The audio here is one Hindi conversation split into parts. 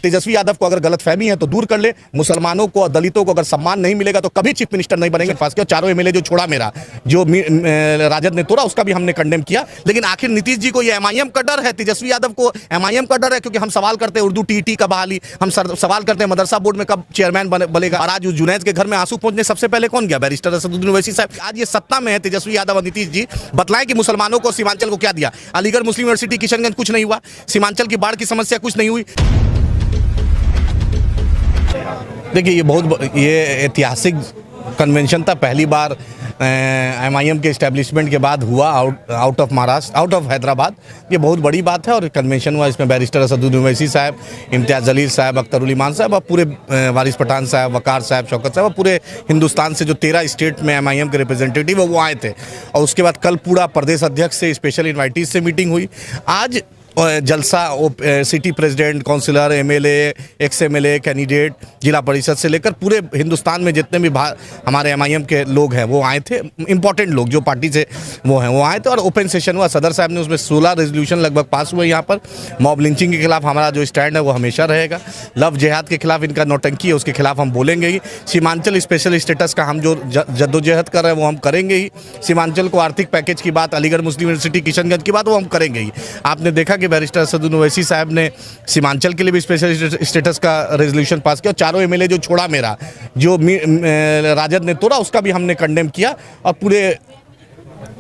तेजस्वी यादव को अगर गलतफहमी है तो दूर कर ले, मुसलमानों को और दलितों को अगर सम्मान नहीं मिलेगा तो कभी चीफ मिनिस्टर नहीं बनेंगे। पास किया चारों एमएलए जो छोड़ा मेरा, जो राजद ने तोड़ा, उसका भी हमने कंडेम किया। लेकिन आखिर नीतीश जी को ये एमआईएम का डर है, तेजस्वी यादव को एमआईएम का डर है, क्योंकि हम सवाल करते हैं उर्दू टीटी का बहाली, हम सवाल करते हैं मदरसा बोर्ड में कब चेयरमैन बनेगा। और आज जुनैद के घर में आंसू पहुंचने सबसे पहले कौन गया? बैरिस्टर असदुद्दीन ओवैसी साहब। आज ये सत्ता में है तेजस्वी यादव और नीतीश जी, बतलाएं कि मुसलमानों को सीमांचल को क्या दिया। अलीगढ़ मुस्लिम यूनिवर्सिटी किशनगंज कुछ नहीं हुआ, सीमांचल की बाढ़ की समस्या कुछ नहीं हुई। देखिए ये ऐतिहासिक कन्वेंशन था, पहली बार एमआईएम के इस्टेब्लिशमेंट के बाद हुआ out of Maharashtra, out of Hyderabad. ये बहुत बड़ी बात है और कन्वेंशन हुआ। इसमें बैरिस्टर असदुद्दीन ओवैसी साहब, इम्तियाज़ जलील साहब, अख्तर उल ईमान साहब और पूरे वारिस पठान साहब, वकार साहब, शौकत साहब और पूरे हिंदुस्तान से जो 13 स्टेट में एमआईएम के रिप्रेजेंटेटिव है वो आए थे। और उसके बाद कल पूरा प्रदेश अध्यक्ष से, स्पेशल इन्वाइटीज से मीटिंग हुई। आज जलसा city president, councillor, MLA, ex MLA, candidate, zila parishad से लेकर पूरे हिंदुस्तान में जितने भी हमारे एमआईएम के लोग हैं वो आए थे। इंपॉर्टेंट लोग जो पार्टी से वो हैं वो आए थे और ओपन सेशन हुआ। सदर साहब ने उसमें 16 रेजोल्यूशन लगभग पास हुए। यहाँ पर मॉब लिंचिंग के खिलाफ हमारा जो स्टैंड है वो हमेशा रहेगा। लव जिहाद के खिलाफ इनका नौटंकी है, उसके खिलाफ हम बोलेंगे ही। सीमांचल स्पेशल स्टेटस का हम जो जद्दोजहद कर रहे हैं वो हम करेंगे ही। सीमांचल को आर्थिक पैकेज की बात, अलीगढ़ मुस्लिम यूनिवर्सिटी किशनगंज की बात वो हम करेंगे ही। आपने देखा बैरिस्टर असदुद्दीन ओवैसी साहब ने सीमांचल के लिए भी स्पेशल स्टेटस का रेजोल्यूशन पास किया। चारों एमएलए जो छोड़ा मेरा, जो राजद ने तोड़ा, उसका भी हमने कंडेम किया और पूरे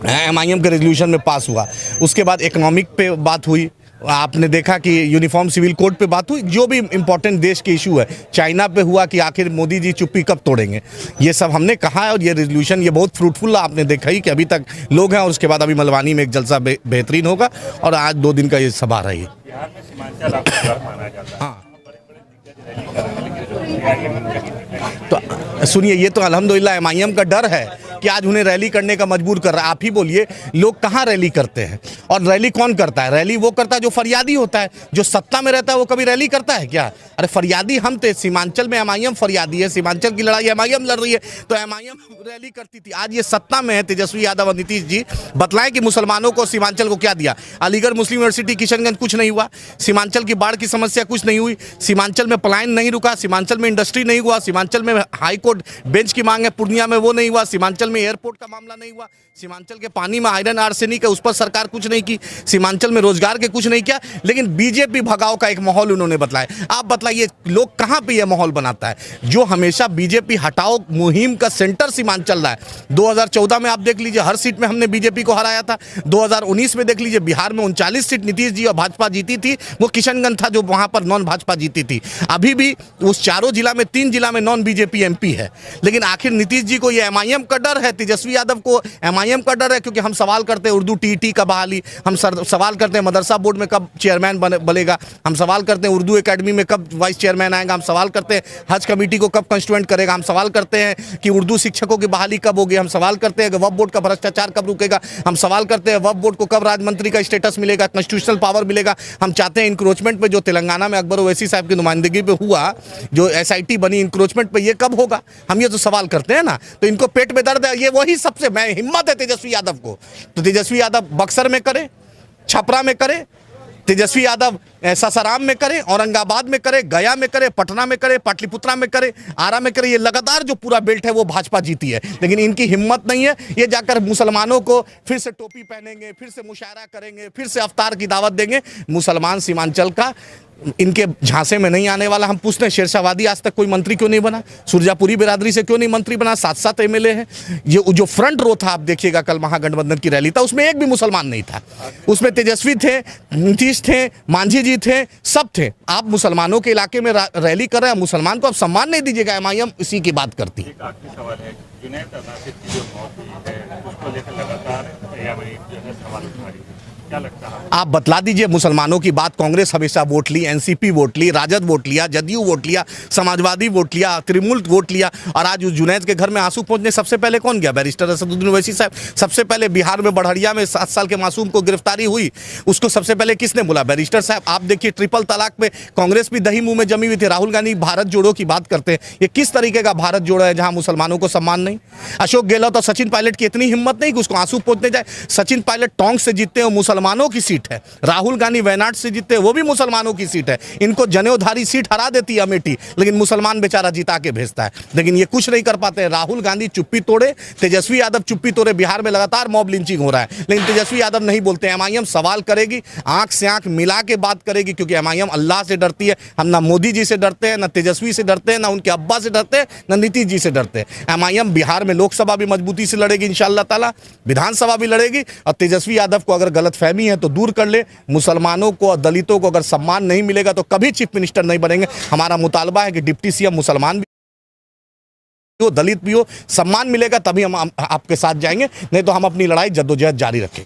एमआईएम के रेजोल्यूशन में पास हुआ। उसके बाद इकोनॉमिक पे बात हुई, आपने देखा कि यूनिफॉर्म सिविल कोड पे बात हुई। जो भी इंपॉर्टेंट देश के इशू है, चाइना पे हुआ कि आखिर मोदी जी चुप्पी कब तोड़ेंगे, ये सब हमने कहा है। और ये रेजोल्यूशन ये बहुत फ्रूटफुल, आपने देखा ही कि अभी तक लोग हैं। और उसके बाद अभी मलवानी में एक जलसा बेहतरीन होगा और आज 2 दिन का ये सभा रही। हाँ तो सुनिए, ये तो अल्हम्दुलिल्लाह एमआईएम का डर है कि आज उन्हें रैली करने का मजबूर कर रहा है। आप ही बोलिए, लोग कहाँ रैली करते हैं? और रैली कौन करता है? रैली वो करता है जो फरियादी होता है। जो सत्ता में रहता है वो कभी रैली करता है क्या? अरे फरियादी हम थे। सीमांचल में एमआईएम फरियादी है, सीमांचल की लड़ाई एमआईएम लड़ रही है, तो एमआईएम रैली करती थी। आज ये सत्ता में है तेजस्वी यादव और नीतीश जी, बतलाएं कि मुसलमानों को सीमांचल को क्या दिया। अलीगढ़ मुस्लिम यूनिवर्सिटी किशनगंज कुछ नहीं हुआ, सीमांचल की बाढ़ की समस्या कुछ नहीं हुई, सीमांचल में पलायन नहीं रुका, सीमांचल में इंडस्ट्री नहीं हुआ, सीमांचल में हाईकोर्ट बेंच की मांग है पूर्णिया में वो नहीं हुआ, सीमांचल में एयरपोर्ट का मामला नहीं हुआ, सीमांचल के पानी में आयरन आर्सेनिक है उस पर सरकार कुछ नहीं की, सीमांचल में रोजगार के कुछ नहीं किया। लेकिन बीजेपी भगाओ का एक माहौल उन्होंने बताया। आप बताइए लोग कहां पे ये माहौल बनाता है? जो हमेशा बीजेपी हटाओ मुहिम का सेंटर सीमांचल रहा है। 2014 में आप देख लीजिए हर सीट में हमने बीजेपी को हराया था। 2019 में देख लीजिए बिहार में 39 सीट नीतीश जी और भाजपा जीती थी, वो किशनगंज था जो वहां पर नॉन भाजपा जीती थी। अभी भी उस चारों जिला में 3 जिला में नॉन बीजेपी एमपी है। लेकिन आखिर नीतीश जी को ये एमआईएम का डर है, तेजस्वी यादव को एमआईएम का डर है, क्योंकि हम सवाल करते हैं उर्दू टीटी का बहाली, हम सवाल करते हैं मदरसा बोर्ड में कब चेयरमैन बनेगा, हम सवाल करते हैं उर्दू एकेडमी में कब वाइस चेयरमैन आएगा, हम सवाल करते हैं हज कमेटी को कब कंस्टिट्यूएंट करेगा, हम सवाल करते हैं कि उर्दू शिक्षकों की बहाली कब होगी, हम सवाल करते हैं कि वक्फ बोर्ड का भ्रष्टाचार कब रुकेगा, हम सवाल करते हैं वक्फ बोर्ड को कब राज्यमंत्री का स्टेटस मिलेगा, कॉन्स्टिट्यूशनल पावर मिलेगा। हम चाहते हैं इंक्रोचमेंट पे जो तेलंगाना में अकबर ओवैसी साहब की नुमाइंदगी पे हुआ, जो एसआईटी बनी इंक्रोचमेंट पे, ये कब होगा? हम ये तो सवाल करते हैं ना। तो इनको पेट में दर्द है, ये वही सबसे मैं हिम्मत है तेजस्वी यादव को। तो तेजस्वी यादव बक्सर में करे, छपरा में करे, तेजस्वी यादव सासाराम में करे, औरंगाबाद में करे, गया में करे, पटना में करे, पाटलिपुत्रा में करे, आरा में करे। ये लगातार जो पूरा बेल्ट है वो भाजपा जीती है। लेकिन इनकी हिम्मत नहीं है, ये जाकर मुसलमानों को फिर से टोपी पहनेंगे, फिर से मुशायरा करेंगे, फिर से अफ्तार की दावत देंगे। मुसलमान सीमांचल का इनके झांसे में नहीं आने वाला। हम पूछते हैं शेरशाहवादी आज तक कोई मंत्री क्यों नहीं बना? सुरजापुरी बिरादरी से क्यों नहीं मंत्री बना? 7-7 एमएलए हैं। ये जो फ्रंट रो था, आप देखिएगा कल महागठबंधन की रैली था, उसमें एक भी मुसलमान नहीं था। उसमें तेजस्वी थे, नीतीश थे, मांझी जी थे, सब थे। आप मुसलमानों के इलाके में रैली कर रहे हैं, मुसलमान को आप सम्मान नहीं दीजिएगा। एमआईएम इसी की बात करती है। क्या लगता है? आप बतला दीजिए, मुसलमानों की बात कांग्रेस हमेशा वोट ली, एनसीपी वोट ली, राजद वोट लिया, जदयू वोट लिया, समाजवादी वोट लिया, तृणमूल वोट लिया। और आज उस जुनैद के घर में आंसू पहुंचने सबसे पहले कौन गया? बैरिस्टर असदुद्दीन ओवैसी साहब। सबसे पहले बिहार में बढ़िया में 7 साल के मासूम को गिरफ्तारी हुई, उसको सबसे पहले किसने बोला? बैरिस्टर साहब। आप देखिए ट्रिपल तलाक में कांग्रेस भी दही मुंह में जमी हुई थी। राहुल गांधी भारत जोड़ो की बात करते हैं, ये किस तरीके का भारत जोड़ो है जहां मुसलमानों को सम्मान नहीं? अशोक गहलोत और सचिन पायलट की इतनी हिम्मत नहीं कि उसको आंसू पहुंचने जाए। सचिन पायलट टोंक से जीतते हैं, वो मुसलमानों की सीट है। राहुल गांधी वायनाड से जीतते हैं, वो भी मुसलमानों की सीट है। इनको जनेऊधारी सीट हरा देती है अमेठी, लेकिन मुसलमान बेचारा जिता के भेजता है। लेकिन ये कुछ नहीं कर पाते हैं। राहुल गांधी चुप्पी तोड़े, तेजस्वी यादव चुप्पी तोड़े। बिहार में लगातार मॉब लिंचिंग हो रहा है, लेकिन तेजस्वी यादव नहीं बोलते। एमआईएम सवाल करेगी, आंख से आंख मिला के बात करेगी, क्योंकि एमआईएम अल्लाह से डरती है। हम ना मोदी जी से डरते हैं, ना तेजस्वी से डरते हैं, ना उनके अब्बा से डरते हैं, ना नीतीश जी से डरते हैं। एमआईएम बिहार में लोकसभा भी मजबूती से लड़ेगी इंशाअल्लाह ताला, विधानसभा भी लड़ेगी। और तेजस्वी यादव को अगर गलतफहमी है तो दूर कर ले। मुसलमानों को और दलितों को अगर सम्मान नहीं मिलेगा तो कभी चीफ मिनिस्टर नहीं बनेंगे। हमारा मुतालबा है कि डिप्टी सीएम मुसलमान भी हो, दलित भी हो, सम्मान मिलेगा तभी हम आपके साथ जाएंगे, नहीं तो हम अपनी लड़ाई जद्दोजहद जारी रखेंगे।